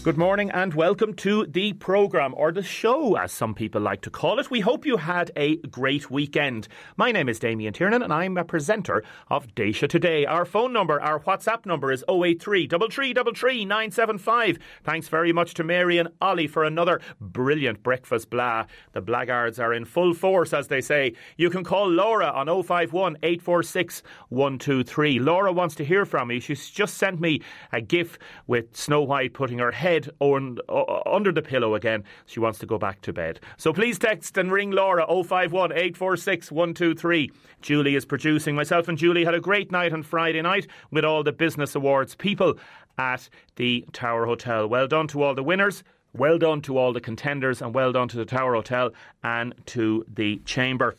Good morning and welcome to the programme, or the show as some people like to call it. We hope you had a great weekend. My name is Damien and I'm a presenter of Deise Today. Our phone number, our WhatsApp number is 083 3333 975. Thanks very much to Mary and Ollie for another brilliant breakfast blah. The blackguards are in full force, as they say. You can call Laura on 051 846 123. Laura wants to hear from me. She's just sent me a gif with Snow White putting her head under the pillow again. She wants to go back to bed. So please text and ring Laura 051 846 123. Julie is producing. Myself and Julie had a great night on Friday night with all the business awards people at the Tower Hotel. Well done to all the winners. Well done to all the contenders, and well done to the Tower Hotel and to the Chamber.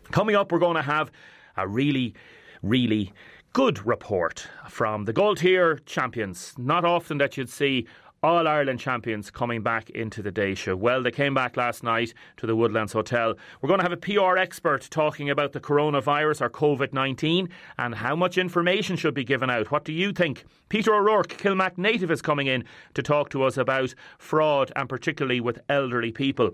Coming up, we're going to have a really good report from the Gold Tier champions. Not often that you'd see All-Ireland champions coming back into the Deise. Well, they came back last night to the Woodlands Hotel. We're going to have a PR expert talking about the coronavirus, or COVID-19, and how much information should be given out. What do you think? Peter O'Rourke, Kilmac native, is coming in to talk to us about fraud, and particularly with elderly people.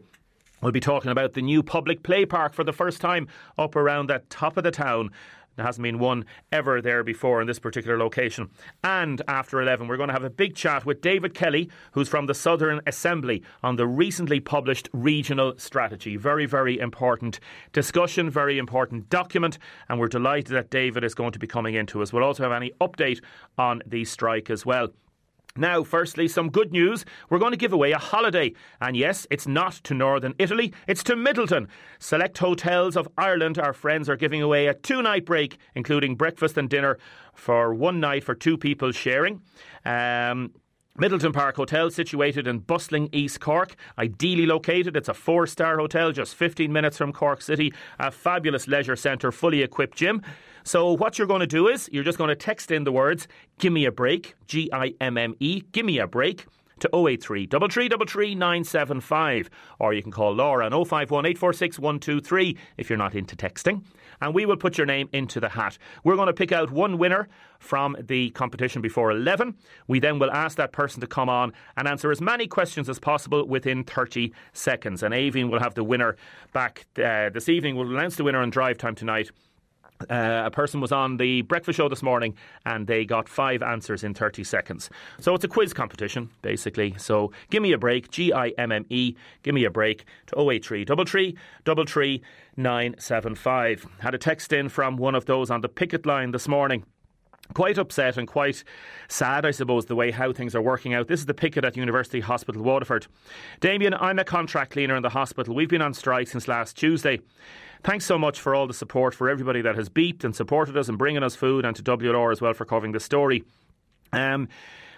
We'll be talking about the new public play park for the first time up around the top of the town. There hasn't been one ever there before in this particular location. And after 11, we're going to have a big chat with David Kelly, who's from the Southern Assembly, on the recently published regional strategy. Very, very important discussion, very important document, and we're delighted that David is going to be coming into us. We'll also have any update on the strike as well. Now, firstly, some good news. We're going to give away a holiday. And yes, it's not to Northern Italy, it's to Middleton. Select Hotels of Ireland, our friends, are giving away a 2-night break, including breakfast and dinner for one night for 2 people sharing. Middleton Park Hotel, situated in bustling East Cork, ideally located. It's a 4-star hotel, just 15 minutes from Cork City, a fabulous leisure centre, fully equipped gym. So what you're going to do is, you're just going to text in the words, "Give me a break," Gimme, give me a break, to 083 3333 975. Or you can call Laura on 051 846 123 if you're not into texting. And we will put your name into the hat. We're going to pick out one winner from the competition before 11. We then will ask that person to come on and answer as many questions as possible within 30 seconds. And Avian will have the winner back this evening. We'll announce the winner on Drive Time tonight. A person was on the breakfast show this morning and they got 5 answers in 30 seconds. So it's a quiz competition, basically. So give me a break, Gimme, give me a break, to 083 3333 975. Had a text in from one of those on the picket line this morning. Quite upset and quite sad, I suppose, the way how things are working out. This is the picket at University Hospital Waterford. Damien, I'm a contract cleaner in the hospital. We've been on strike since last Tuesday. Thanks so much for all the support, for everybody that has beeped and supported us and bringing us food, and to WLR as well for covering the story.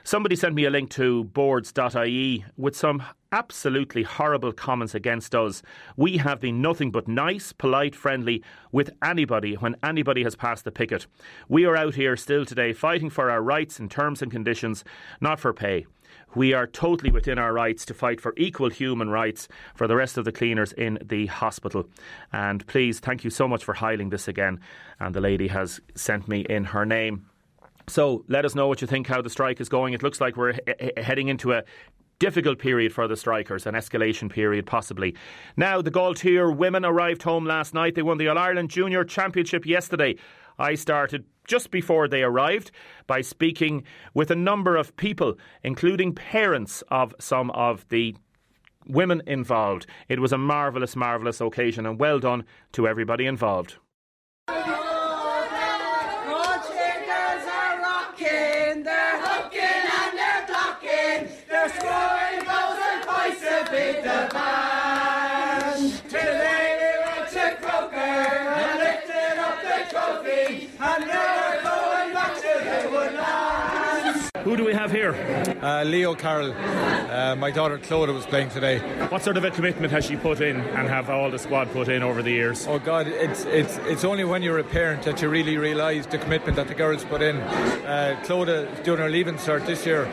Somebody sent me a link to boards.ie with some absolutely horrible comments against us. We have been nothing but nice, polite, friendly with anybody when anybody has passed the picket. We are out here still today fighting for our rights and terms and conditions, not for pay. We are totally within our rights to fight for equal human rights for the rest of the cleaners in the hospital. And please, thank you so much for highlighting this again. And the lady has sent me in her name. So let us know what you think, how the strike is going. It looks like we're heading into a difficult period for the strikers, an escalation period possibly. Now, the Gold Tier women arrived home last night. They won the All-Ireland Junior Championship yesterday. I started just before they arrived by speaking with a number of people, including parents of some of the women involved. It was a marvellous, marvellous occasion, and well done to everybody involved. Who do we have here? Leo Carroll. My daughter Clodagh was playing today. What sort of a commitment has she put in, and have all the squad put in over the years? Oh God, it's only when you're a parent that you really realise the commitment that the girls put in. Clodagh, doing her leaving cert this year,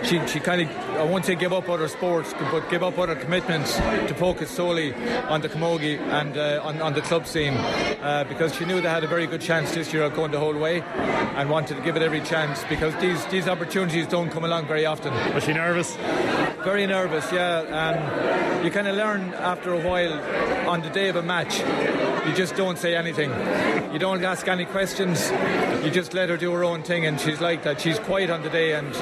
she kind of, I won't say give up other sports, but give up other commitments to focus solely on the camogie and on the club scene, because she knew they had a very good chance this year of going the whole way and wanted to give it every chance, because these opportunities don't come come along very often. Was she nervous? Very nervous, yeah. You kind of learn after a while on the day of a match. You just don't say anything. You don't ask any questions. You just let her do her own thing, and she's like that. She's quiet on the day, and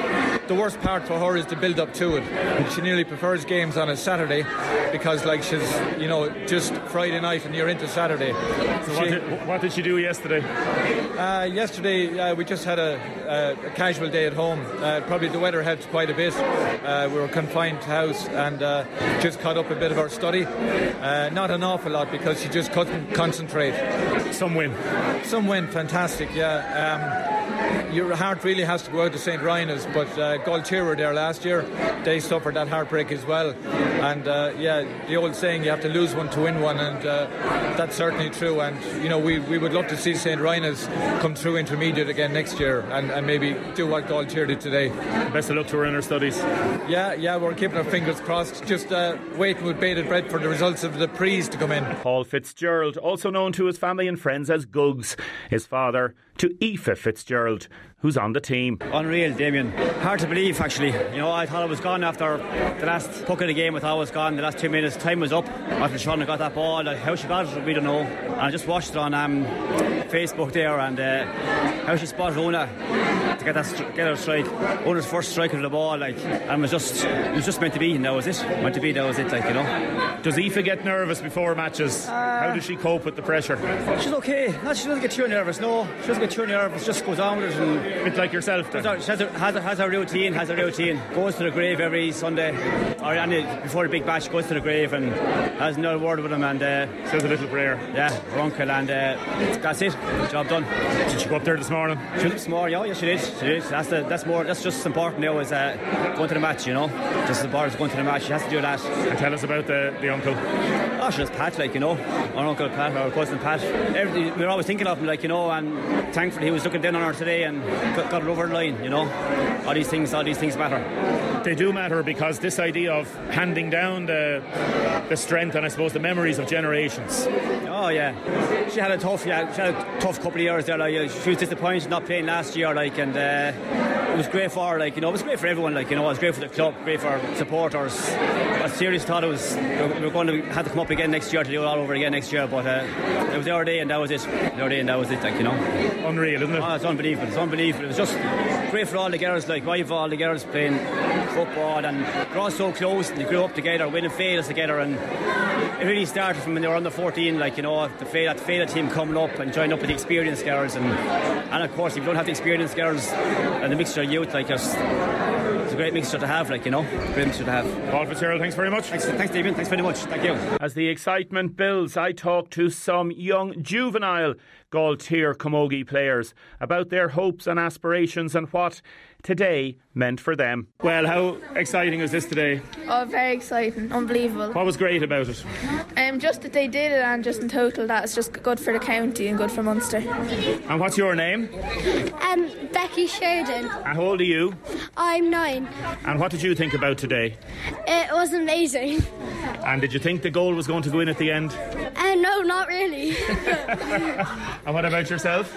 the worst part for her is the build up to it. She nearly prefers games on a Saturday because, like, she's, just Friday night and you're into Saturday. So what did she do yesterday? Yesterday we just had a casual day at home. Probably the weather helped quite a bit. We were confined to house and just caught up a bit of our study. Not an awful lot because she just couldn't concentrate. Some win, fantastic, yeah. Your heart really has to go out to St. Ryan's, but Galtier were there last year. They suffered that heartbreak as well. And the old saying, you have to lose one to win one, and that's certainly true. And we would love to see St. Ryan's come through intermediate again next year and maybe do what Galtier did today. Best of luck to her in her studies. Yeah, we're keeping our fingers crossed. Just waiting with bated breath for the results of the prees to come in. Paul Fitzgerald, also known to his family and friends as Gugs, his father to Aoife Fitzgerald, who's on the team. Unreal, Damien. Hard to believe, actually. I thought I was gone after the last puck of the game. I thought I was gone. The last 2 minutes, time was up. After Shauna got that ball, how she got it, we don't know. And I just watched it on Facebook there, and how she spotted Una to get her strike. Una's first strike of the ball, and it was just meant to be, and that was it. Does Aoife get nervous before matches? How does she cope with the pressure? She's okay. She doesn't get too nervous. No, she doesn't get too nervous. Just goes on with it. A bit like yourself then. She has her routine. Goes to the grave every Sunday, or before the big match, goes to the grave and has another word with him and says a little prayer. Yeah, her uncle, and that's it. Job done. Did she go up there this morning? She was this morning. Yeah, she did. That's just as important now as going to the match. Just as important as going to the match. She has to do that. And tell us about the uncle. Oh, she's Pat, our uncle Pat, our cousin Pat. We were always thinking of him, and thankfully he was looking down on her today and got her over the line. All these things matter. They do matter, because this idea of handing down the strength and I suppose the memories of generations. Oh yeah, she had a tough couple of years there. She was disappointed not playing last year, and it was great for her. It was great for everyone. It was great for the club, great for supporters. I seriously thought we were going to have to come up again next year to do it all over again next year, but it was our day and that was it. Unreal, isn't it? Oh, it's unbelievable. It was just great for all the girls. Why have all the girls playing football, and they're all so close, and they grew up together, winning fails together, and it really started from when they were under 14. The failed team coming up and joining up with the experienced girls, and of course, if you don't have the experienced girls and the mixture of youth, it's a great mixture to have, great mixture to have. Paul Fitzgerald, thanks very much. Thanks, Damien. Thanks very much. Thank you. As the excitement builds, I talk to some young juvenile Galtier Camogie players about their hopes and aspirations and what today meant for them. Well, how exciting was this today? Oh, very exciting. Unbelievable. What was great about it? Just that they did it, and just in total that's just good for the county and good for Munster. And what's your name? Becky Sheridan. And how old are you? I'm 9. And what did you think about today? It was amazing. And did you think the goal was going to go in at the end? No, not really. And what about yourself?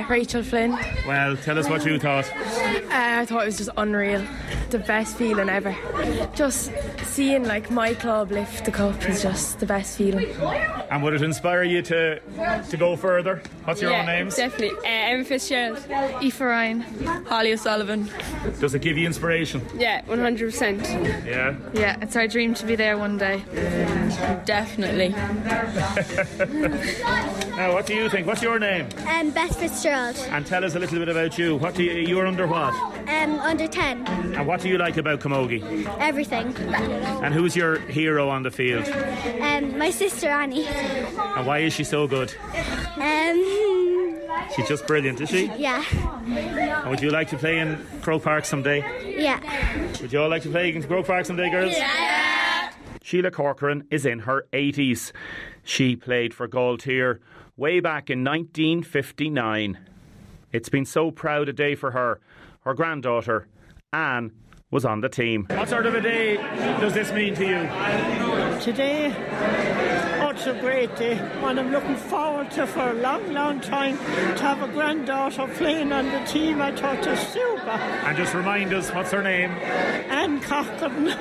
Rachel Flynn. Well, tell us what you thought. I thought it was just unreal. The best feeling ever. Just seeing my club lift the cup is just the best feeling. And would it inspire you to go further? What's your own names? Definitely. Emma Fitzgerald, Aoife Ryan, Holly O'Sullivan. Does it give you inspiration? Yeah, 100%. Yeah? Yeah, it's our dream to be there one day. Definitely. Now, what do you think? What's your name? Beth Fitzgerald. And tell us a little bit about you. You are under what? Under 10. And what do you like about Camogie? Everything. And who's your hero on the field? My sister Annie. And why is she so good? She's just brilliant, is she? Yeah. And would you like to play in Croke Park someday? Yeah. Would you all like to play in Croke Park someday, girls? Yeah. Sheila Corcoran is in her 80s. She played for Galtier way back in 1959. It's been so proud a day for her. Her granddaughter, Anne, was on the team. What sort of a day does this mean to you? Today, it's a great day. One I'm looking forward to for a long, long time. To have a granddaughter playing on the team, I thought it was super. super. And just remind us, what's her name? Anne Cochran. Well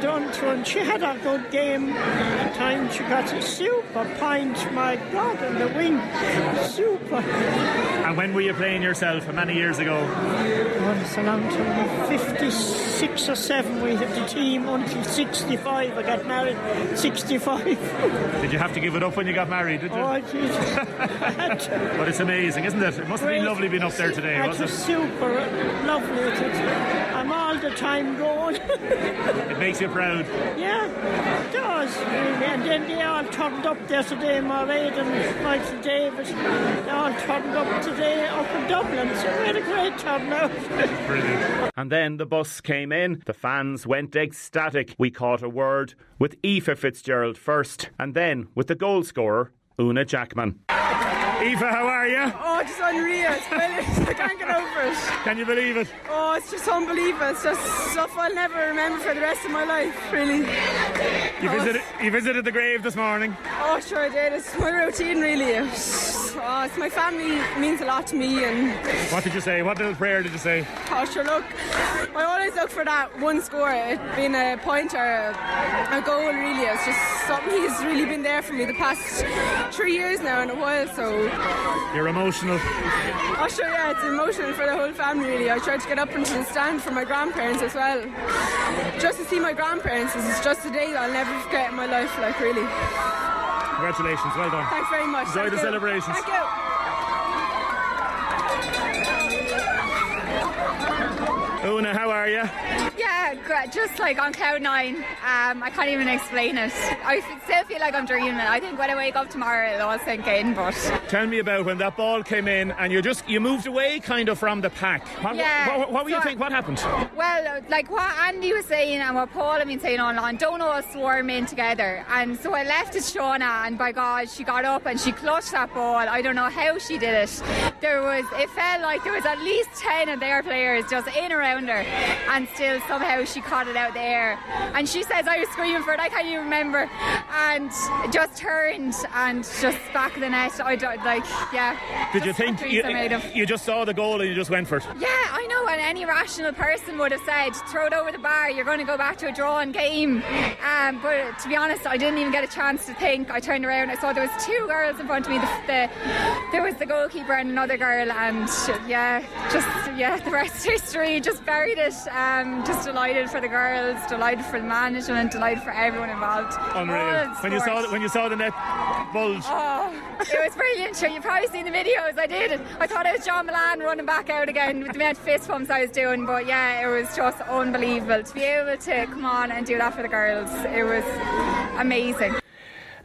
done to her. And she had a good game at the time. She got a super point, my God, on the wing. Super. And when were you playing yourself? How many years ago? Well, it's a long time. 56 or 7 we had the team until 65. I got married 65. Did you have to give it up when you got married, did you? Oh, I did. I had to. But it's amazing, isn't it? It must have been lovely being up there today, It wasn't was it? super lovely. I'm all the time going. It makes you proud. Yeah, it does. And then they all turned up there today, Mairead and Michael David. They all turned up today up in Dublin. So we had a great turnout. Brilliant. And then the bus came in. The fans went ecstatic. We caught a word with Aoife Fitzgerald first, and then with the goal scorer, Una Jackman. Aoife, how are you? Oh, just unreal. It's brilliant. I can't get over it. Can you believe it? Oh, it's just unbelievable. It's just stuff I'll never remember for the rest of my life, really. You visited the grave this morning? Oh, sure I did. It's my routine, really. It's my family means a lot to me. And What did you say? What little prayer did you say? oh, sure, look. I always look for that one score. It being a point or a goal, really. It's just something he's really been there for me the past 3 years now in a while, so... You're emotional. Oh, sure, yeah, it's emotional for the whole family, really. I tried to get up into the stand for my grandparents as well. Just to see my grandparents is just a day that I'll never forget in my life, like, really. Congratulations, well done. Thanks very much. Enjoy the celebrations. Thank you. Una, how are you? Yeah, great. Just like on cloud nine. I can't even explain it. I still feel like I'm dreaming. I think when I wake up tomorrow it'll all sink in, but... Tell me about when that ball came in and you moved away kind of from the pack. What were you think? What happened? Well, like what Andy was saying and what Paul had been saying online, don't all swarm in together. And so I left it to Shauna, and by God, she got up and she clutched that ball. I don't know how she did it. It felt like there was at least 10 of their players just in around her, and still somehow she caught it out there. And she says I was screaming for it, I can't even remember, and just turned and just back of the net. I don't like, yeah. Did you think you just saw the goal and you just went for it? Yeah, I know, and any rational person would have said throw it over the bar, you're going to go back to a drawn game. But to be honest, I didn't even get a chance to think. I turned around, I saw there was 2 girls in front of me. There was the goalkeeper and another girl, and the rest is history. Just buried it. Just delighted for the girls, delighted for the management, delighted for everyone involved. Unreal. When you saw the net bulge. Oh, it was brilliant. Sure, you've probably seen the videos. I did it. I thought it was John Milan running back out again with the amount of fist pumps I was doing, but yeah, it was just unbelievable to be able to come on and do that for the girls. It was amazing.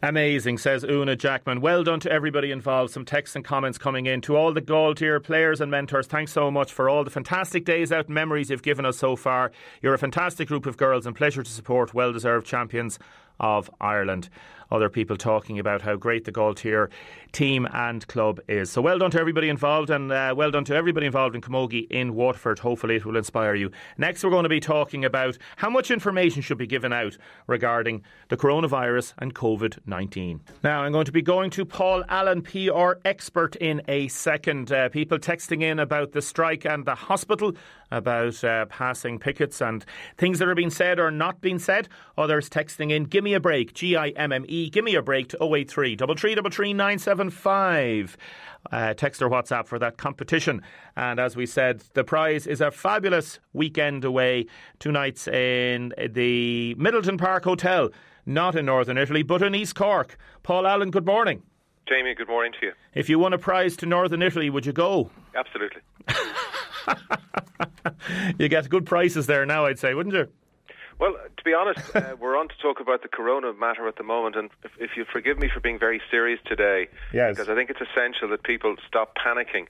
Amazing, says Una Jackman. Well done to everybody involved. Some texts and comments coming in. To all the Galtier players and mentors, thanks so much for all the fantastic days out and memories you've given us so far. You're a fantastic group of girls and pleasure to support well-deserved champions of Ireland. Other people talking about how great the Galtier team and club is. So well done to everybody involved, and well done to everybody involved in Camogie in Waterford. Hopefully it will inspire you. Next we're going to be talking about how much information should be given out regarding the coronavirus and COVID-19. Now I'm going to be going to Paul Allen, PR expert, in a second. People texting in about the strike and the hospital, about passing pickets and things that are being said or not being said. Others texting in, give me a break, GIMME, give me a break to 083 333 975. Text or WhatsApp for that competition. And as we said, the prize is a fabulous weekend away, 2 nights in the Middleton Park Hotel, not in Northern Italy but in East Cork. Paul Allen, good morning. Jamie, good morning to you. If you won a prize to Northern Italy, would you go? Absolutely. You get good prices there now, I'd say, wouldn't you? Well, to be honest, we're on to talk about the corona matter at the moment, and if you forgive me for being very serious today, yes, because I think it's essential that people stop panicking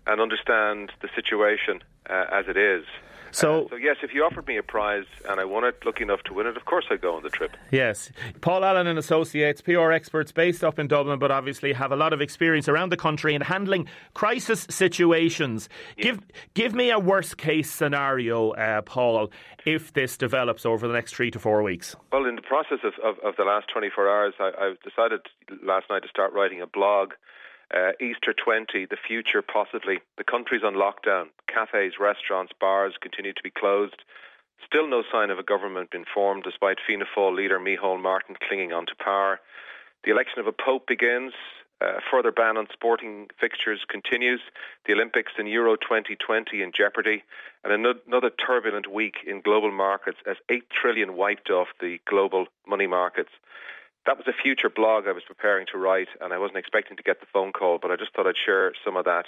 and understand the situation as it is. So yes, if you offered me a prize and I won it, lucky enough to win it, of course I'd go on the trip. Yes. Paul Allen and Associates, PR experts based up in Dublin, but obviously have a lot of experience around the country in handling crisis situations. Yeah. Give me a worst case scenario, Paul, if this develops over the next 3 to 4 weeks. Well, in the process of the last 24 hours, I decided last night to start writing a blog Easter 20, the future possibly. The country's on lockdown. Cafes, restaurants, bars continue to be closed. Still no sign of a government being formed, despite Fianna Fáil leader Micheál Martin clinging on to power. The election of a pope begins. Further ban on sporting fixtures continues. The Olympics and Euro 2020 in jeopardy. And another turbulent week in global markets as 8 trillion wiped off the global money markets. That was a future blog I was preparing to write, and I wasn't expecting to get the phone call, but I just thought I'd share some of that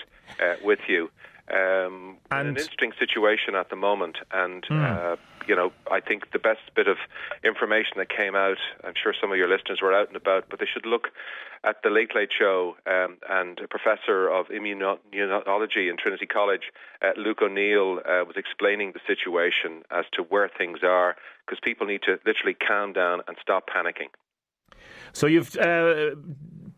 with you. An interesting situation at the moment, and I think the best bit of information that came out, I'm sure some of your listeners were out and about, but they should look at the Late Late Show, and a professor of immunology in Trinity College, Luke O'Neill, was explaining the situation as to where things are, because people need to literally calm down and stop panicking. So you've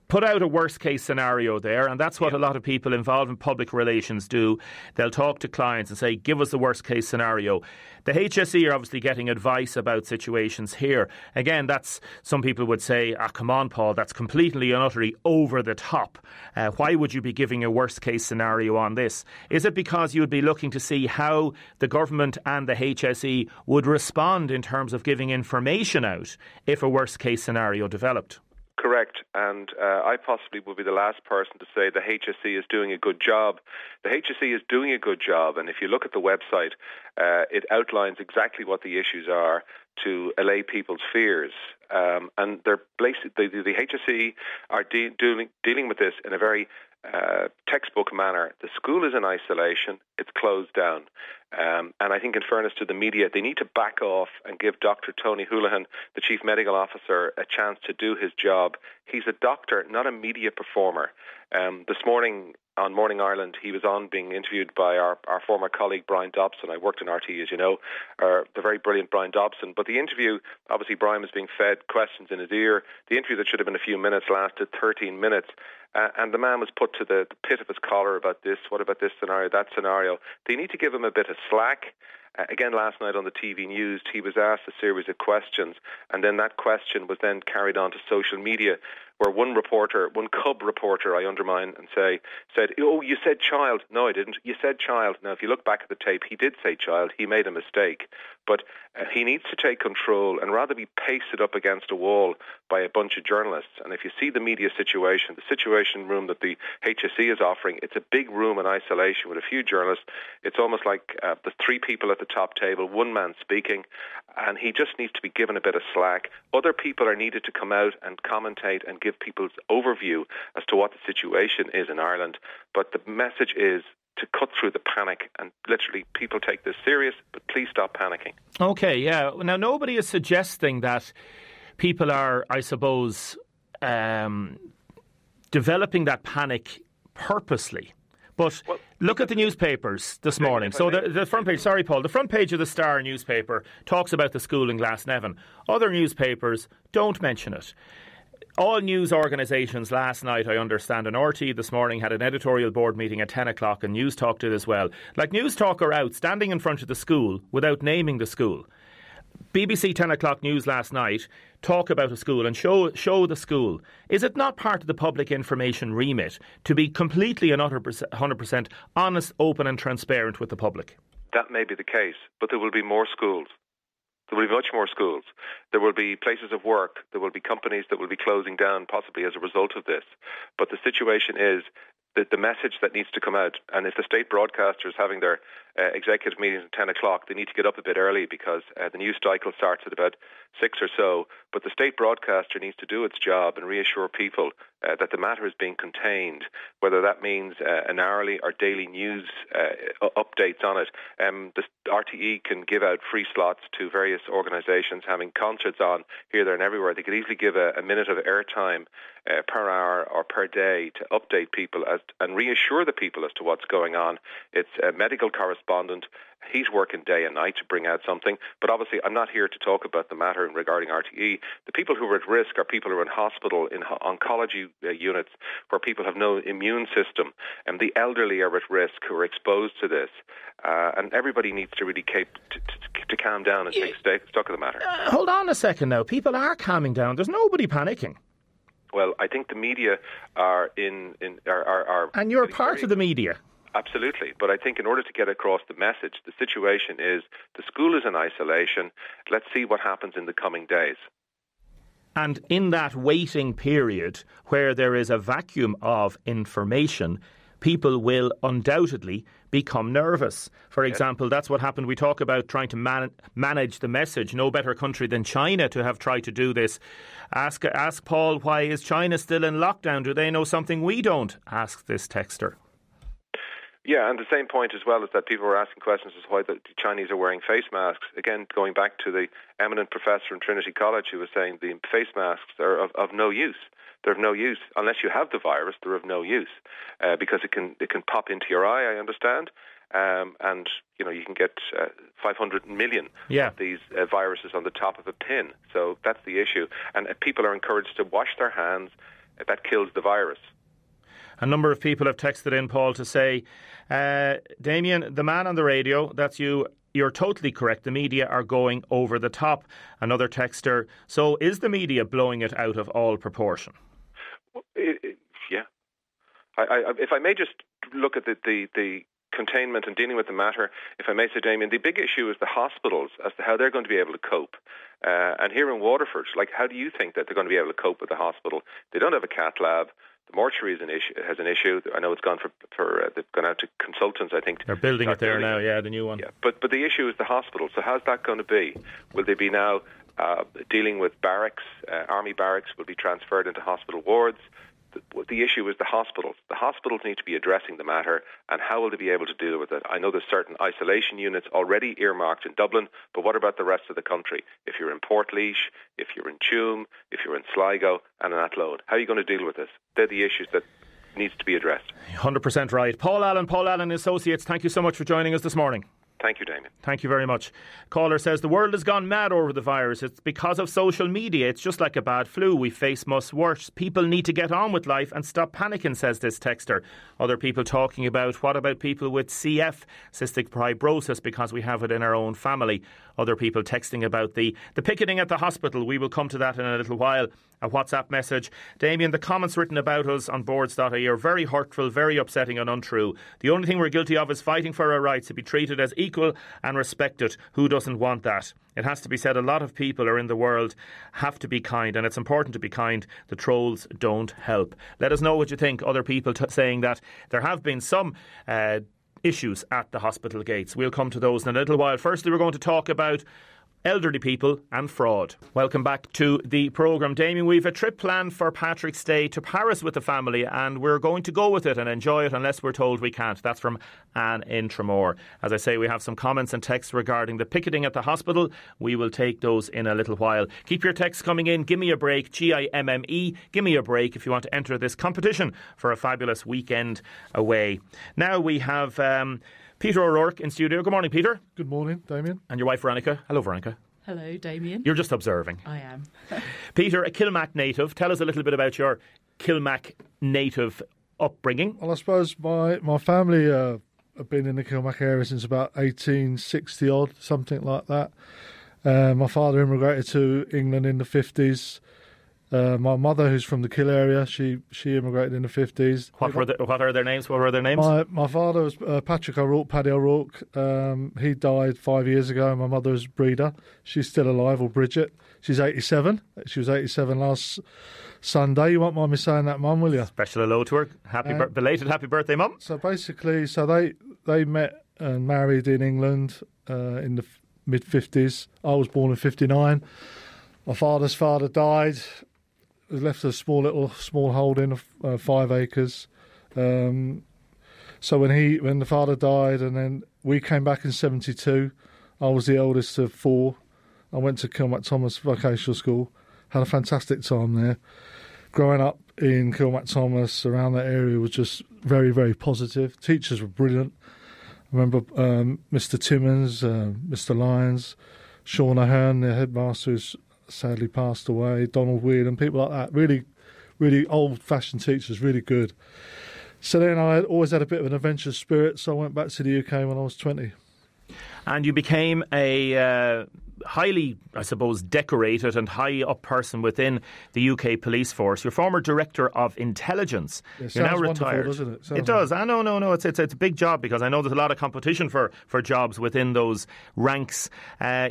put out a worst-case scenario there, and that's what a lot of people involved in public relations do. They'll talk to clients and say, give us the worst-case scenario. The HSE are obviously getting advice about situations here. Again, that's, some people would say, come on, Paul, that's completely and utterly over the top. Why would you be giving a worst-case scenario on this? Is it because you would be looking to see how the government and the HSE would respond in terms of giving information out if a worst-case scenario developed? Correct, and I possibly will be the last person to say the HSE is doing a good job. The HSE is doing a good job, and if you look at the website, it outlines exactly what the issues are to allay people's fears. And they're basically, the HSE are dealing with this in a very textbook manner. The school is in isolation, it's closed down. And I think in fairness to the media, they need to back off and give Dr. Tony Holohan, the Chief Medical Officer, a chance to do his job. He's a doctor, not a media performer. This morning on Morning Ireland, he was on being interviewed by our former colleague Brian Dobson. I worked in RT, as you know, the very brilliant Brian Dobson. But the interview, obviously Brian was being fed questions in his ear. The interview that should have been a few minutes lasted 13 minutes. And the man was put to the pit of his collar about this, what about this scenario, that scenario. They need to give him a bit of slack. Again, last night on the TV news, he was asked a series of questions, and then that question was then carried on to social media, where one cub reporter, I undermine and said, oh, you said child. No, I didn't. You said child. Now, if you look back at the tape, he did say child. He made a mistake. But he needs to take control and rather be pasted up against a wall by a bunch of journalists. And if you see the media situation, the situation room that the HSE is offering, it's a big room in isolation with a few journalists. It's almost like the 3 people at the top table, one man speaking, and he just needs to be given a bit of slack. Other people are needed to come out and commentate and give people's overview as to what the situation is in Ireland. But the message is to cut through the panic, and literally people take this serious, but please stop panicking. Okay, yeah. Now, nobody is suggesting that people are, I suppose, developing that panic purposely. But look at the newspapers this morning. So the front page, sorry Paul, the front page of the Star newspaper talks about the school in Glasnevin. Other newspapers don't mention it. All news organisations last night, I understand, and RT this morning had an editorial board meeting at 10 o'clock, and News Talk did as well. Like, News Talk are out standing in front of the school without naming the school. BBC 10 o'clock news last night talk about a school and show the school. Is it not part of the public information remit to be completely and 100% honest, open and transparent with the public? That may be the case, but there will be more schools. There will be much more schools. There will be places of work. There will be companies that will be closing down possibly as a result of this. But the situation is that the message that needs to come out, and if the state broadcaster is having their executive meetings at 10 o'clock, they need to get up a bit early because the news cycle starts at about 6 or so. But the state broadcaster needs to do its job and reassure people that the matter is being contained, whether that means an hourly or daily news updates on it. The RTE can give out free slots to various organisations having concerts on here, there and everywhere. They could easily give a minute of airtime per hour or per day to update people and reassure the people as to what's going on. It's a medical correspondent. He's working day and night to bring out something. But obviously, I'm not here to talk about the matter regarding RTE. The people who are at risk are people who are in hospital, in oncology units, where people have no immune system. And the elderly are at risk who are exposed to this. And everybody needs to really to calm down and take stock of the matter. Hold on a second now. People are calming down. There's nobody panicking. Well, I think the media are and you're part of the media. Absolutely. But I think in order to get across the message, the situation is the school is in isolation. Let's see what happens in the coming days. And in that waiting period where there is a vacuum of information, people will undoubtedly become nervous. For example, that's what happened. We talk about trying to manage the message. No better country than China to have tried to do this. Ask Paul, why is China still in lockdown? Do they know something we don't? Asks this texter. Yeah, and the same point as well is that people were asking questions as to why the Chinese are wearing face masks. Again, going back to the eminent professor in Trinity College who was saying the face masks are of no use. They're of no use. Unless you have the virus, they're of no use because it can pop into your eye, I understand. And, you can get 500 million of these viruses on the top of a pin. So that's the issue. And people are encouraged to wash their hands. That kills the virus. A number of people have texted in, Paul, to say, Damien, the man on the radio, that's you. You're totally correct. The media are going over the top. Another texter, so is the media blowing it out of all proportion? Yeah. If I may just look at the containment and dealing with the matter, if I may say, Damien, the big issue is the hospitals as to how they're going to be able to cope. And here in Waterford, how do you think that they're going to be able to cope with the hospital? They don't have a cath lab. The mortuary has an issue. I know it's gone they've gone out to consultants, I think. They're building it there now, the new one. Yeah, but the issue is the hospital. So how's that going to be? Will they be now dealing with barracks? Army barracks will be transferred into hospital wards. The issue is the hospitals. The hospitals need to be addressing the matter, and how will they be able to deal with it? I know there's certain isolation units already earmarked in Dublin, but what about the rest of the country? If you're in Portlaoise, if you're in Tuam, if you're in Sligo and in Athlone, how are you going to deal with this? They're the issues that needs to be addressed. 100% right. Paul Allen Associates, thank you so much for joining us this morning. Thank you, Damien. Thank you very much. Caller says, the world has gone mad over the virus. It's because of social media. It's just like a bad flu. We face much worse. People need to get on with life and stop panicking, says this texter. Other people talking about, what about people with CF, cystic fibrosis, because we have it in our own family. Other people texting about the picketing at the hospital. We will come to that in a little while. A WhatsApp message. Damien, the comments written about us on boards.ie are very hurtful, very upsetting and untrue. The only thing we're guilty of is fighting for our rights to be treated as equal and respected. Who doesn't want that? It has to be said, a lot of people are in the world have to be kind, and it's important to be kind. The trolls don't help. Let us know what you think. Other people saying that there have been some issues at the hospital gates. We'll come to those in a little while. Firstly, we're going to talk about elderly people and fraud. Welcome back to the programme. Damien, we've a trip planned for Patrick's Day to Paris with the family, and we're going to go with it and enjoy it unless we're told we can't. That's from Anne in Tramore. As I say, we have some comments and texts regarding the picketing at the hospital. We will take those in a little while. Keep your texts coming in. Give me a break, GIMME. Give me a break if you want to enter this competition for a fabulous weekend away. Now we have Peter O'Rourke in studio. Good morning, Peter. Good morning, Damien. And your wife, Veronica. Hello, Veronica. Hello, Damien. You're just observing. I am. Peter, a Kilmac native. Tell us a little bit about your Kilmac native upbringing. Well, I suppose my family have been in the Kilmac area since about 1860-odd, something like that. My father immigrated to England in the 50s. My mother, who's from the Kill area, she immigrated in the 50s. What are their names? What were their names? My father was Patrick O'Rourke, Paddy O'Rourke. He died 5 years ago. My mother was Breda. She's still alive, or Bridget. She's 87. She was 87 last Sunday. You won't mind me saying that, Mum, will you? Special hello to her. Belated happy birthday, Mum. So basically, they met and married in England in the mid-50s. I was born in 59. My father's father died. Left a small holding of 5 acres. So when the father died, and then we came back in 72, I was the eldest of 4. I went to Kilmac Thomas Vocational School, had a fantastic time there. Growing up in Kilmac Thomas, around that area, was just very, very positive. Teachers were brilliant. I remember Mr. Timmons, Mr. Lyons, Sean Ahern, the headmaster, who's sadly passed away, Donald Weir and people like that. Really, really old-fashioned teachers, really good. So then I always had a bit of an adventurous spirit, so I went back to the UK when I was 20. And you became a highly, I suppose, decorated and high up person within the UK police force. You're former director of intelligence. You're now retired. Doesn't it? It does. No. It's a big job, because I know there's a lot of competition for jobs within those ranks.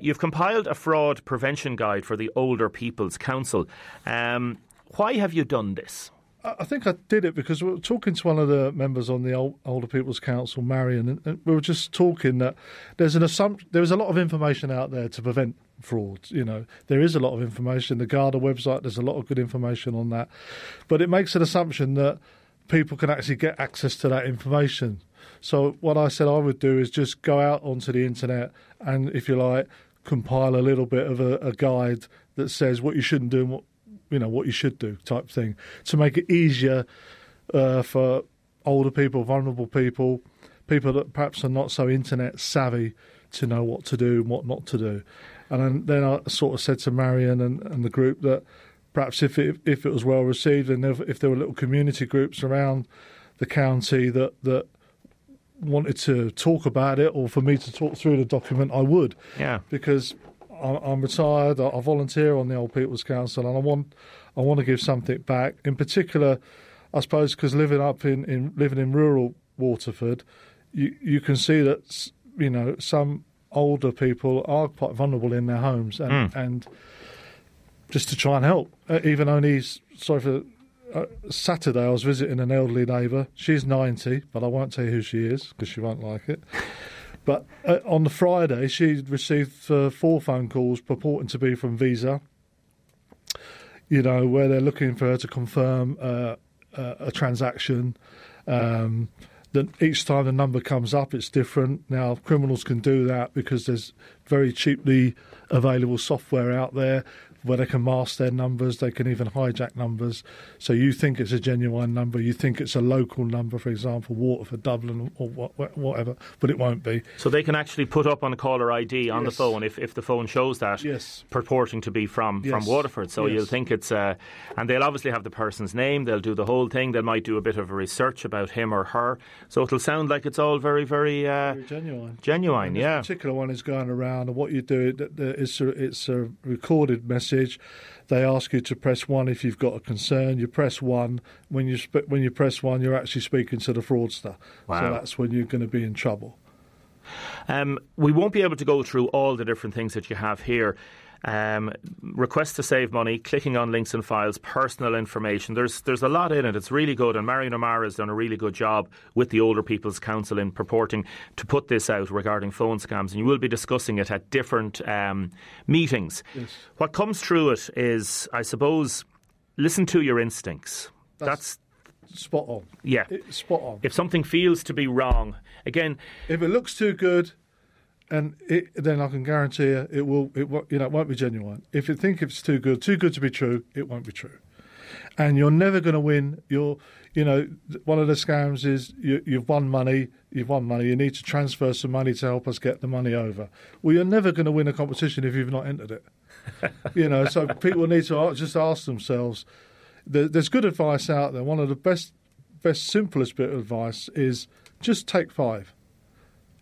You've compiled a fraud prevention guide for the Older People's Council. Why have you done this? I think I did it because we were talking to one of the members on the Older People's Council, Marion, and we were just talking that there's an assumption, there is a lot of information out there to prevent fraud. There is a lot of information. The Garda website, there's a lot of good information on that, but it makes an assumption that people can actually get access to that information. So what I said I would do is just go out onto the internet and, if you like, compile a little bit of a guide that says what you shouldn't do and what you should do, type thing, to make it easier for older people, vulnerable people that perhaps are not so internet savvy, to know what to do and what not to do. And then I sort of said to Marion and the group that perhaps if it was well received, and if there were little community groups around the county that wanted to talk about it, or for me to talk through the document, I would. Yeah. Because I'm retired. I volunteer on the Old People's Council, and I want to give something back. In particular, I suppose, because living in rural Waterford, you can see that some older people are quite vulnerable in their homes, and just to try and help. Even only Saturday, I was visiting an elderly neighbour. She's 90, but I won't tell you who she is because she won't like it. But on the Friday, she received 4 phone calls purporting to be from Visa, where they're looking for her to confirm a transaction. Then each time the number comes up, it's different. Now, criminals can do that because there's very cheaply available software out there where they can mask their numbers. They can even hijack numbers. So you think it's a genuine number. You think it's a local number, for example, Waterford, Dublin, or whatever, but it won't be. So they can actually put up on a caller ID on the phone if the phone shows that, purporting to be from Waterford. So you'll think it's... and they'll obviously have the person's name. They'll do the whole thing. They might do a bit of a research about him or her. So it'll sound like it's all very, very... very genuine. Genuine, yeah. This particular one is going around, and what you do, it's a recorded message. They ask you to press 1 if you've got a concern. You press 1. When you press 1, you're actually speaking to the fraudster. Wow. So that's when you're going to be in trouble. We won't be able to go through all the different things that you have here. Request to save money, clicking on links and files, personal information. There's a lot in it. It's really good, and Marion O'Mara has done a really good job with the Older People's Council in purporting to put this out regarding phone scams, and you will be discussing it at different meetings. Yes. What comes through it is, I suppose, listen to your instincts. That's spot on. Yeah. It's spot on. If something feels to be wrong, again... If it looks too good... And then I can guarantee you it won't be genuine. If you think it's too good to be true, it won't be true. And you're never going to win. One of the scams is you've won money. You need to transfer some money to help us get the money over. Well, you're never going to win a competition if you've not entered it. So people need to just ask themselves. There's good advice out there. One of the best, simplest bit of advice is just take 5.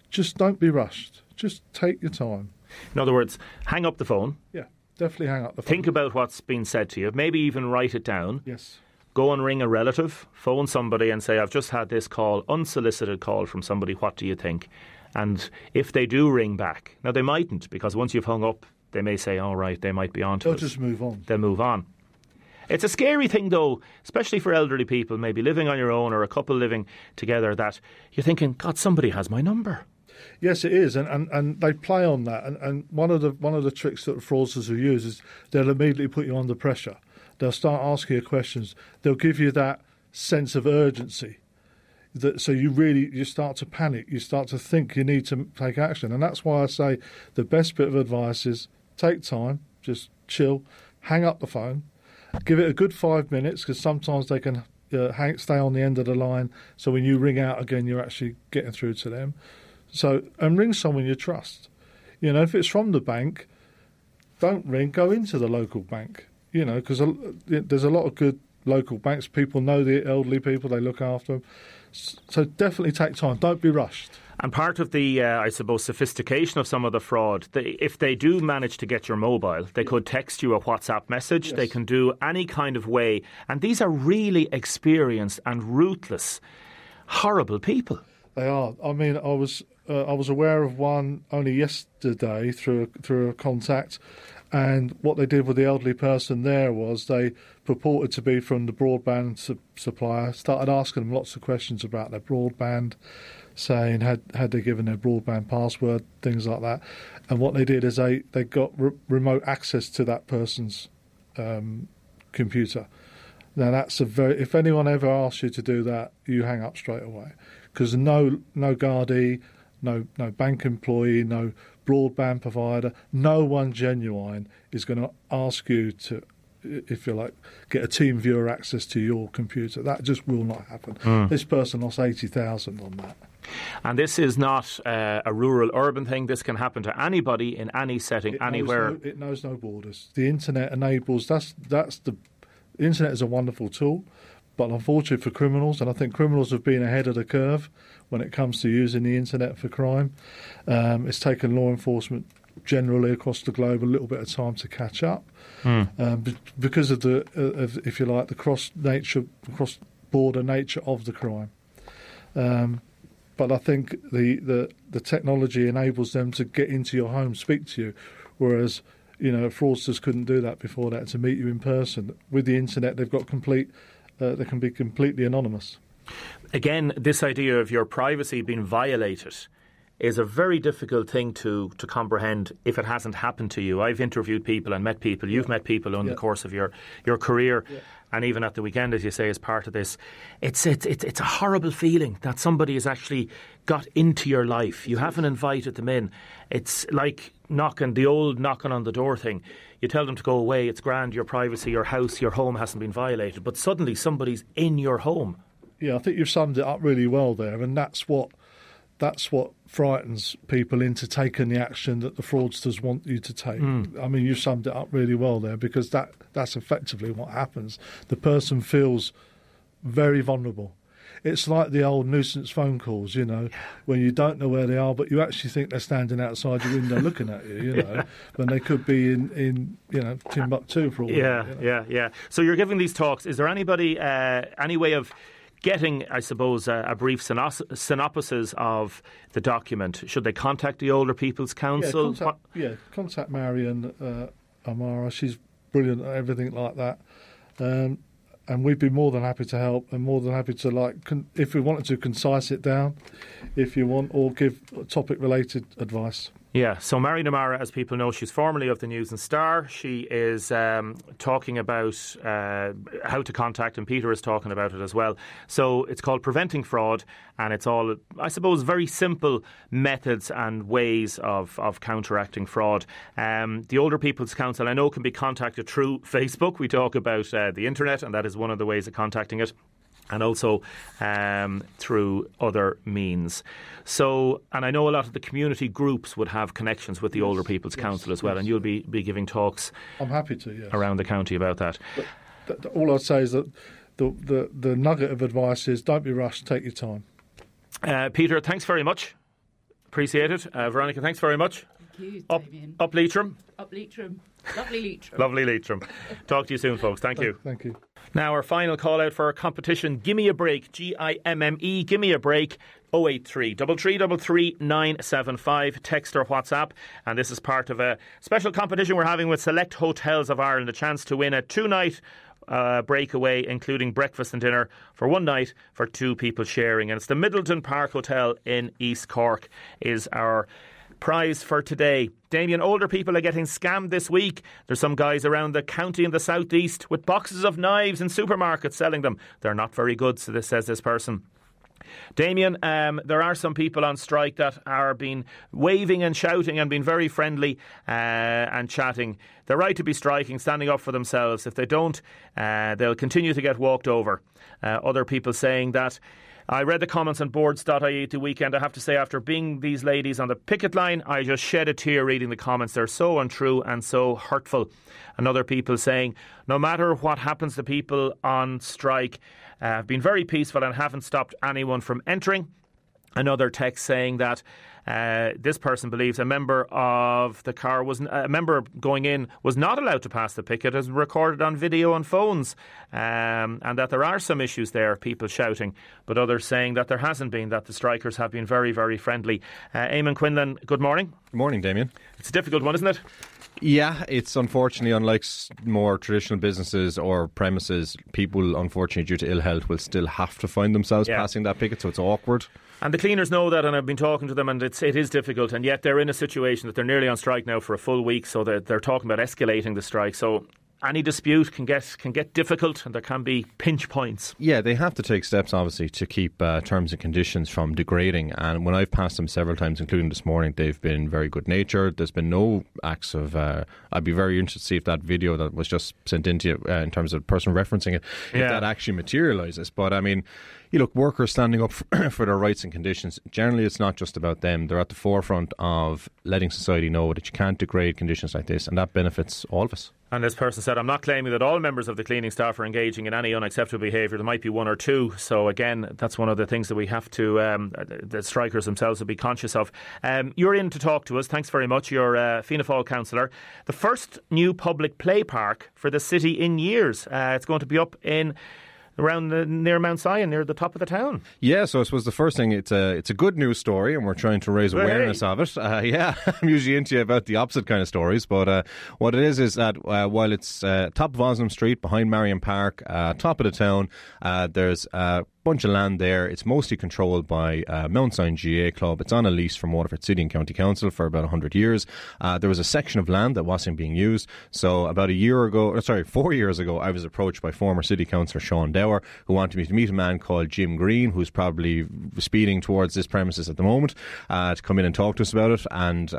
Just don't be rushed. Just take your time. In other words, hang up the phone. Yeah, definitely hang up the phone. Think about what's been said to you. Maybe even write it down. Yes. Go and ring a relative, phone somebody and say, I've just had this call, unsolicited call from somebody. What do you think? And if they do ring back, now they mightn't, because once you've hung up, they may say, all right, they might be on to us. They'll just move on. They'll move on. It's a scary thing, though, especially for elderly people, maybe living on your own or a couple living together, that you're thinking, God, somebody has my number. Yes, it is, and they play on that. And one of the tricks that fraudsters will use is they'll immediately put you under pressure. They'll start asking you questions. They'll give you that sense of urgency. So you start to panic. You start to think you need to take action. And that's why I say the best bit of advice is take time, just chill, hang up the phone, give it a good 5 minutes, because sometimes they can stay on the end of the line. So when you ring out again, you're actually getting through to them. And ring someone you trust. If it's from the bank, don't ring. Go into the local bank. Because there's a lot of good local banks. People know the elderly people, they look after them. So definitely take time. Don't be rushed. And part of the, I suppose, sophistication of some of the fraud, if they do manage to get your mobile, they could text you a WhatsApp message. Yes. They can do any kind of way. And these are really experienced and ruthless, horrible people. They are. I mean, I was aware of one only yesterday through a contact. And what they did with the elderly person there was they purported to be from the broadband supplier, started asking them lots of questions about their broadband, saying had they given their broadband password, things like that. And what they did is they got remote access to that person's computer. Now that's if anyone ever asks you to do that, you hang up straight away, because no Gardaí, no bank employee, no broadband provider, no one genuine is going to ask you to, if you like, get a team viewer access to your computer. That just will not happen. This person lost 80,000 on that. And this is not a rural urban thing. This can happen to anybody in any setting, anywhere. It knows no borders. The internet enables. The internet is a wonderful tool, but unfortunately for criminals, and I think criminals have been ahead of the curve when it comes to using the internet for crime. It's taken law enforcement generally across the globe a little bit of time to catch up, because of if you like, the cross-border nature of the crime. But I think the technology enables them to get into your home, speak to you, whereas fraudsters couldn't do that before that, to meet you in person. With the internet, they've got they can be completely anonymous. Again, this idea of your privacy being violated is a very difficult thing to comprehend if it hasn't happened to you. I've interviewed people and met people. You've met people in the course of your career, and even at the weekend, as you say, as part of this. It's a horrible feeling that somebody has actually got into your life. You haven't invited them in. It's like the old knocking on the door thing. You tell them to go away, it's grand, your privacy, your house, your home hasn't been violated, but suddenly somebody's in your home. Yeah, I think you've summed it up really well there, and that's what frightens people into taking the action that the fraudsters want you to take. I mean, you summed it up really well there, because that's effectively what happens. The person feels very vulnerable. It's like the old nuisance phone calls, when you don't know where they are, but you actually think they're standing outside your window looking at you, when they could be in Timbuktu for all that. Yeah. So you're giving these talks. Is there anybody, any way of getting, I suppose, a brief synopsis of the document? Should they contact the Older People's Council? Contact Marion Amara. She's brilliant at everything like that. And we'd be more than happy to help, and more than happy to, if we wanted to, concise it down, if you want, or give topic-related advice. Yeah, so Marion Amara, as people know, she's formerly of the News and Star. She is talking about how to contact, and Peter is talking about it as well. So it's called Preventing Fraud, and it's all, I suppose, very simple methods and ways of counteracting fraud. The Older People's Council, I know, can be contacted through Facebook. We talk about the internet, and that is one of the ways of contacting it. And also through other means. So, and I know a lot of the community groups would have connections with the Older People's Council as well, and you'll be giving talks. I'm happy to, yes, around the county about that. But all I'd say is that the nugget of advice is don't be rushed, take your time. Peter, thanks very much. Appreciate it. Veronica, thanks very much. Thank you, Damien. Up Leitrim. Up Leitrim. Lovely Leitrim. Lovely Leitrim. Talk to you soon, folks. Thank you. Thank you. Now, our final call out for our competition, Gimme a Break, Gimme, Gimme a Break, 083 3333 975, text or WhatsApp. And this is part of a special competition we're having with Select Hotels of Ireland, a chance to win a 2-night breakaway, including breakfast and dinner for one night for 2 people sharing. And it's the Middleton Park Hotel in East Cork is our prize for today. Damien, older people are getting scammed this week. There's some guys around the county in the southeast with boxes of knives in supermarkets selling them. They're not very good, so this says this person. Damien, there are some people on strike that are being waving and shouting and being very friendly and chatting. They're right to be striking, standing up for themselves. If they don't, they'll continue to get walked over. Other people saying that I read the comments on boards.ie at the weekend. I have to say, after being these ladies on the picket line, I just shed a tear reading the comments. They're so untrue and so hurtful. And other people saying, no matter what happens to people on strike, have been very peaceful and haven't stopped anyone from entering. Another text saying that this person believes a member of the car a member going in was not allowed to pass the picket, as recorded on video on phones, and that there are some issues there, people shouting, but others saying that there hasn't been, that the strikers have been very, very friendly. Eamon Quinlan, good morning. Good morning, Damien. It's a difficult one, isn't it? Yeah, it's unfortunately, unlike more traditional businesses or premises, people, unfortunately, due to ill health, will still have to find themselves passing that picket, so it's awkward. And the cleaners know that, and I've been talking to them, and it is difficult, and yet they're in a situation that they're nearly on strike now for a full week, so they're talking about escalating the strike. So any dispute can get difficult, and there can be pinch points. Yeah, they have to take steps, obviously, to keep terms and conditions from degrading. And when I've passed them several times, including this morning, they've been very good-natured. There's been no acts of... I'd be very interested to see if that video that was just sent into you, in terms of the person referencing it, if that actually materialises. But, I mean... You look, workers standing up for their rights and conditions, generally it's not just about them. They're at the forefront of letting society know that you can't degrade conditions like this, and that benefits all of us. And this person said, I'm not claiming that all members of the cleaning staff are engaging in any unacceptable behaviour. There might be one or two. So again, that's one of the things that we have to, the strikers themselves will be conscious of. You're in to talk to us. Thanks very much. You're Fianna Fáil councillor. The first new public play park for the city in years. It's going to be up in... around near Mount Sion, near the top of the town. Yeah, so I suppose the first thing, it's a good news story, and we're trying to raise awareness of it. Yeah, I'm usually into about the opposite kind of stories, but what it is that while it's top of Oslam Street, behind Marion Park, top of the town, there's bunch of land there. It's mostly controlled by Mount Sion GA Club. It's on a lease from Waterford City and County Council for about 100 years. There was a section of land that wasn't being used. So about 4 years ago, I was approached by former City Councillor Sean Dower, who wanted me to meet a man called Jim Green, who's probably speeding towards this premises at the moment, to come in and talk to us about it. And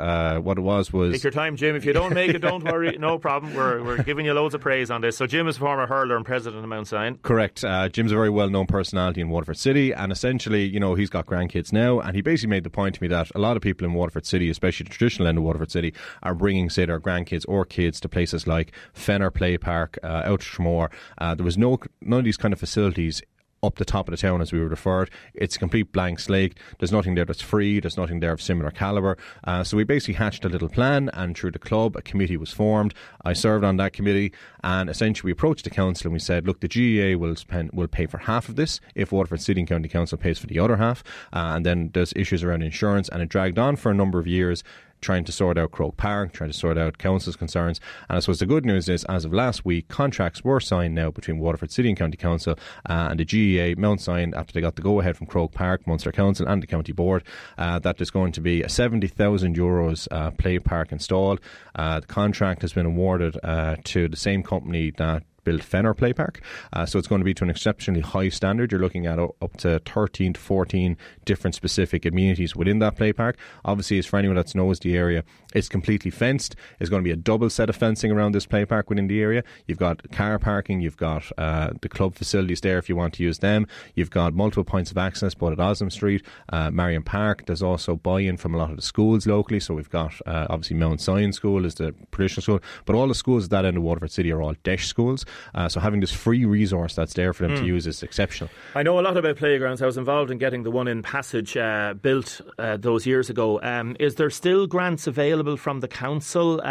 what it was... Take your time, Jim. If you don't make it, don't worry. No problem. We're giving you loads of praise on this. So Jim is a former hurler and president of Mount Sion. Correct. Jim's a very well-known personality in Waterford City, and essentially, you know, he's got grandkids now, and he basically made the point to me that a lot of people in Waterford City, especially the traditional end of Waterford City, are bringing, say, their grandkids or kids to places like Fenner Play Park, out to Tramore. There was none of these kind of facilities up the top of the town, as we would refer it. It's a complete blank slate. There's nothing there that's free. There's nothing there of similar calibre. So we basically hatched a little plan, and through the club, a committee was formed. I served on that committee, and essentially we approached the council and we said, look, the GEA will pay for half of this if Waterford City and County Council pays for the other half. And then there's issues around insurance, and it dragged on for a number of years, trying to sort out Croke Park, trying to sort out council's concerns. And I suppose the good news is, as of last week, contracts were signed now between Waterford City and County Council and the GEA, Mount Sion, after they got the go-ahead from Croke Park, Munster Council and the County Board, that there's going to be a €70,000 play park installed. The contract has been awarded to the same company that built Fenner Play Park. So it's going to be to an exceptionally high standard. You're looking at up to 13 to 14 different specific amenities within that play park. Obviously, as for anyone that knows the area, it's completely fenced. There's going to be a double set of fencing around this play park within the area. You've got car parking, you've got the club facilities there if you want to use them. You've got multiple points of access both at Oslam Street, Marion Park. There's also buy-in from a lot of the schools locally. So we've got obviously Mount Sion School is the traditional school, but all the schools at that end of Waterford City are all DEIS schools. So having this free resource that's there for them to use is exceptional. I know a lot about playgrounds. I was involved in getting the one in Passage built those years ago. Is there still grants available from the council?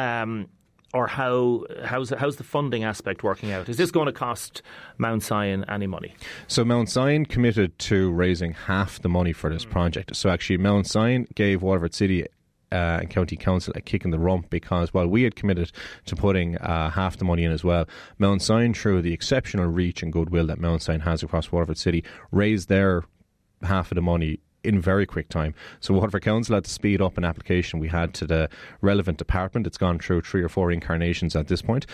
Or how's the funding aspect working out? Is this going to cost Mount Sion any money? So Mount Sion committed to raising half the money for this project. So actually Mount Sion gave Waterford City and County Council a kick in the rump, because while we had committed to putting half the money in as well, Mount Sion, through the exceptional reach and goodwill that Mount Sion has across Waterford City, raised their half of the money in very quick time. So Waterford Council had to speed up an application we had to the relevant department. It's gone through 3 or 4 incarnations at this point.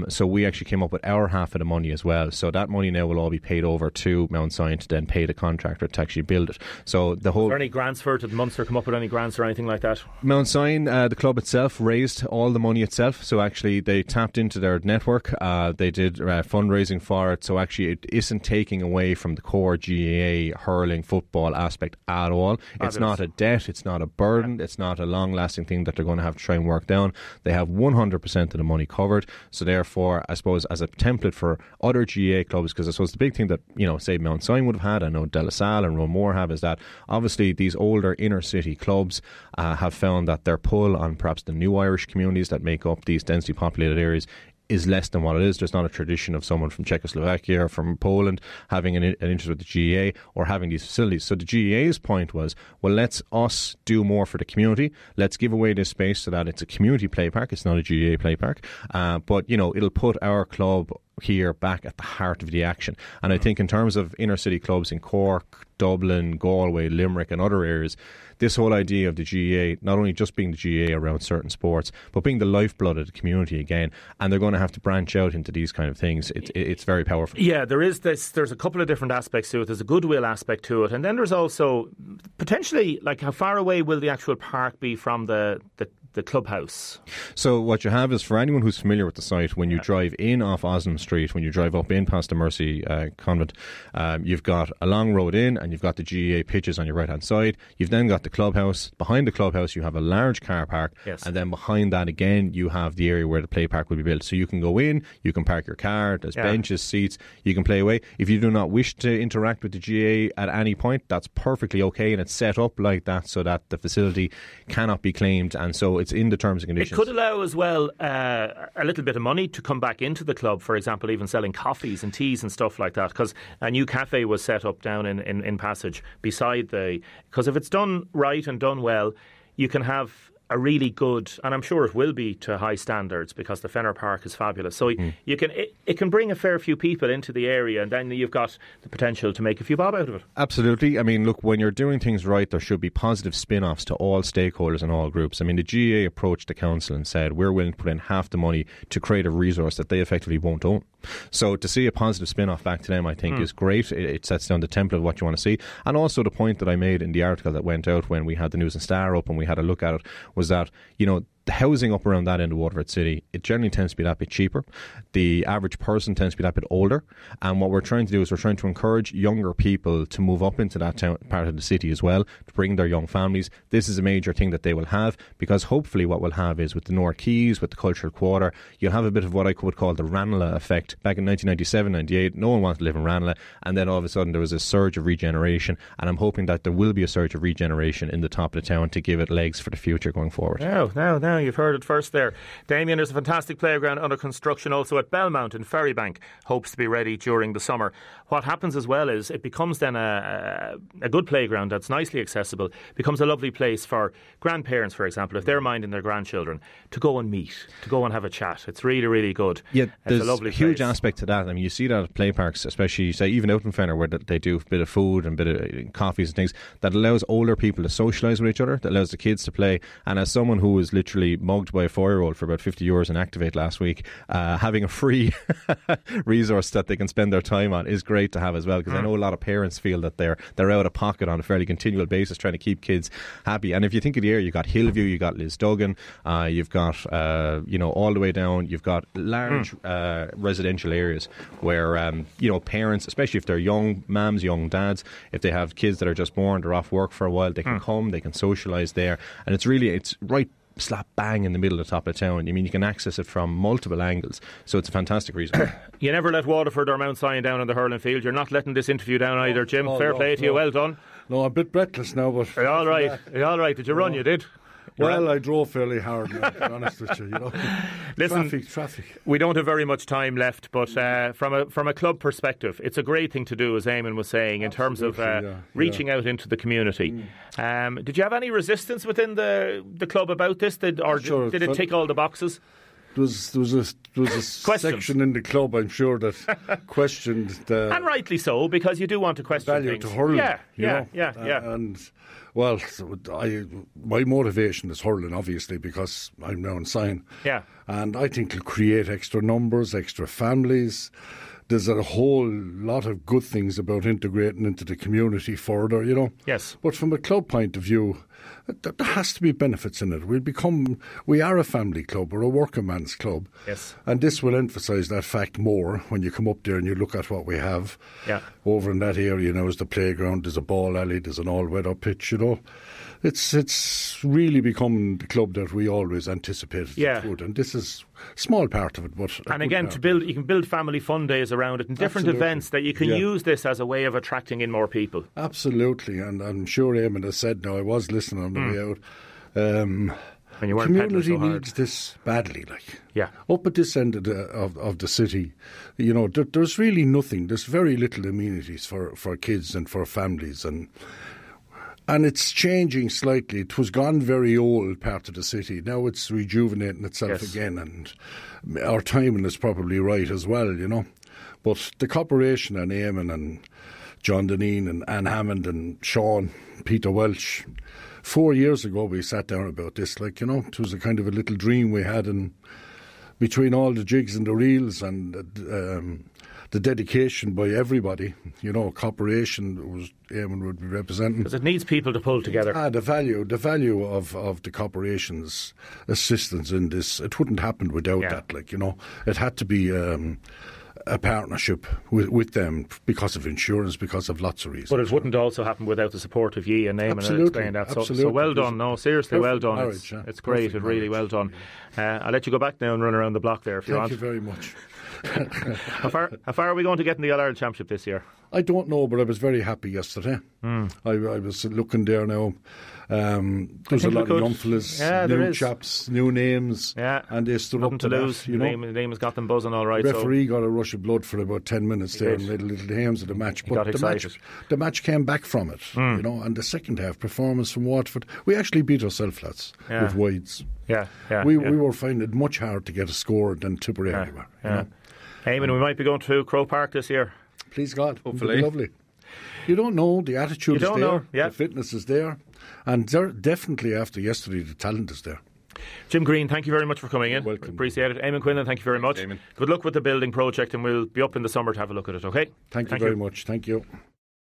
So we actually came up with our half of the money as well. So that money now will all be paid over to Mount Sion to then pay the contractor to actually build it. So the whole... Is there any grants for it? Did Munster come up with any grants or anything like that? Mount Sion, the club itself, raised all the money itself. So actually they tapped into their network. They did fundraising for it. So actually it isn't taking away from the core GAA hurling football aspect at all. It's not a debt. It's not a burden. It's not a long-lasting thing that they're going to have to try and work down. They have 100% of the money covered. So therefore, I suppose, as a template for other GAA clubs, because I suppose the big thing that, say Mount Sion would have had, I know De La Salle and Roemore have, is that obviously these older inner city clubs have found that their pull on perhaps the new Irish communities that make up these densely populated areas is less than what it is. There's not a tradition of someone from Czechoslovakia or from Poland having an interest with the GAA or having these facilities. So the GAA's point was, well, let's us do more for the community. Let's give away this space so that it's a community play park. It's not a GAA play park. But, it'll put our club here back at the heart of the action. And I think in terms of inner city clubs in Cork, Dublin, Galway, Limerick and other areas, this whole idea of the GAA not only just being the GAA around certain sports, but being the lifeblood of the community again, and they're going to have to branch out into these kind of things. It's very powerful. Yeah, there's a couple of different aspects to it. There's a goodwill aspect to it, and then there's also potentially, like, how far away will the actual park be from the clubhouse? So what you have is, for anyone who's familiar with the site, when you drive in off Osnam Street, when you drive up in past the Mercy Convent, you've got a long road in and you've got the GAA pitches on your right hand side. You've then got the clubhouse. Behind the clubhouse you have a large car park, and then behind that again you have the area where the play park will be built. So you can go in, you can park your car, there's benches, seats, you can play away. If you do not wish to interact with the GAA at any point, that's perfectly okay, and it's set up like that so that the facility cannot be claimed, and so it's in the terms and conditions. It could allow as well a little bit of money to come back into the club, for example, even selling coffees and teas and stuff like that, because a new cafe was set up down in Passage beside because if it's done right and done well, you can have a really good, and I'm sure it will be to high standards, because the Fenner Park is fabulous. So it can bring a fair few people into the area, and then you've got the potential to make a few bob out of it. Absolutely. I mean, look, when you're doing things right, there should be positive spin-offs to all stakeholders and all groups. I mean, the GAA approached the council and said, we're willing to put in half the money to create a resource that they effectively won't own. So to see a positive spin-off back to them, I think, is great. It sets down the template of what you want to see. And also the point that I made in the article that went out when we had the News and Star up and we had a look at it was that, the housing up around that end of Waterford City, it generally tends to be that bit cheaper. The average person tends to be that bit older. And what we're trying to do is we're trying to encourage younger people to move up into that part of the city as well, to bring their young families. This is a major thing that they will have, because hopefully what we'll have is, with the North Quays, with the Cultural Quarter, you'll have a bit of what I would call the Ranelagh effect. Back in 1997-98, no one wanted to live in Ranelagh, and then all of a sudden there was a surge of regeneration, and I'm hoping that there will be a surge of regeneration in the top of the town to give it legs for the future going forward. Now, you've heard it first there. Damien, there's a fantastic playground under construction also at Belmount in Ferrybank. Hopes to be ready during the summer. What happens as well is it becomes then a good playground that's nicely accessible, becomes a lovely place for grandparents, for example, if they're minding their grandchildren, to go and meet, to go and have a chat. It's really, really good. Yeah, there's a lovely huge place. Aspect to that. I mean, you see that at play parks, especially, say, even out in Fenner, where they do a bit of food and a bit of coffees and things, that allows older people to socialise with each other, that allows the kids to play. And as someone who was literally mugged by a 4-year-old for about 50 euros in Activate last week, having a free resource that they can spend their time on is great to have as well, because I know a lot of parents feel that they're out of pocket on a fairly continual basis trying to keep kids happy. And if you think of the area, you've got Hillview, you've got Lisduggan, you've got all the way down, you've got large residential areas where parents, especially if they're young mums, young dads, if they have kids that are just born, they're off work for a while, they can come, they can socialise there, and it's right slap bang in the middle of the top of town. I mean, you can access it from multiple angles, so it's a fantastic reason. You never let Waterford or Mount Sion down on the hurling field. You're not letting this interview down either, Jim. Fair play to you, well done. No, I'm a bit breathless now, but... Are you all right? Are you all right? Did you run? You did? Well, I drove fairly hard, to be honest with you. Listen, traffic. We don't have very much time left, but from a club perspective, it's a great thing to do, as Eamon was saying, in terms of reaching out into the community. Did you have any resistance within the club about this, did it tick all the boxes? There was a section in the club, I'm sure, that questioned the... And rightly so, because you do want to question value things. to hurling. Yeah. And, well, my motivation is hurling, obviously, because I'm now in sign. Yeah. And I think it'll create extra numbers, extra families. There's a whole lot of good things about integrating into the community further, Yes. But from a club point of view, there has to be benefits in it. We are a family club, we're a working man's club. Yes. And this will emphasise that fact more when you come up there and you look at what we have. Yeah. Over in that area now is the playground, there's a ball alley, there's an all-weather pitch, It's really become the club that we always anticipated it would, and this is a small part of it. But and again, you can build family fun days around it and different events that you can use this as a way of attracting in more people. Absolutely, and I'm sure Eamon has said now, I was listening on the way out, when you weren't community so hard. needs this badly, Yeah. Up at this end of the city, there's really nothing, there's very little amenities for kids and for families, and it's changing slightly. It was gone very old part of the city. Now it's rejuvenating itself again, and our timing is probably right as well, But the cooperation and Eamon and John Deneen and Anne Hammond and Sean, Peter Welch, 4 years ago we sat down about this, it was a kind of a little dream we had, and between all the jigs and the reels and the dedication by everybody, cooperation was Eamon would be representing. Because it needs people to pull together. The value of the corporation's assistance in this, it wouldn't happen without that. It had to be a partnership with them because of insurance, because of lots of reasons. But it wouldn't also happen without the support of ye and Eamon and explain that. So well done. No, seriously, well done. Marriage, it's great. It's really well done. I'll let you go back now and run around the block there if you want. Thank you very much. How far are we going to get in the All-Ireland Championship this year? I don't know, but I was very happy yesterday. I was looking there now. There's a lot of young fellas, new chaps, new names, and they stood up to lose. That, The name has got them buzzing all right. Referee got a rush of blood for about 10 minutes there and made a little hames of the match. But the match came back from it, and the second half performance from Waterford, we actually beat ourselves, lads, with wides. We were finding it much harder to get a score than Tipperary were. Eamon, we might be going to Croke Park this year. Please God, hopefully. Lovely. You don't know, the attitude is there, the fitness is there, and definitely after yesterday the talent is there. Jim Green, thank you very much for coming in. Welcome. Appreciate it. Eamon Quinlan, thank you very much. Eamon. Good luck with the building project, and we'll be up in the summer to have a look at it, okay? Thank you very much. Thank you.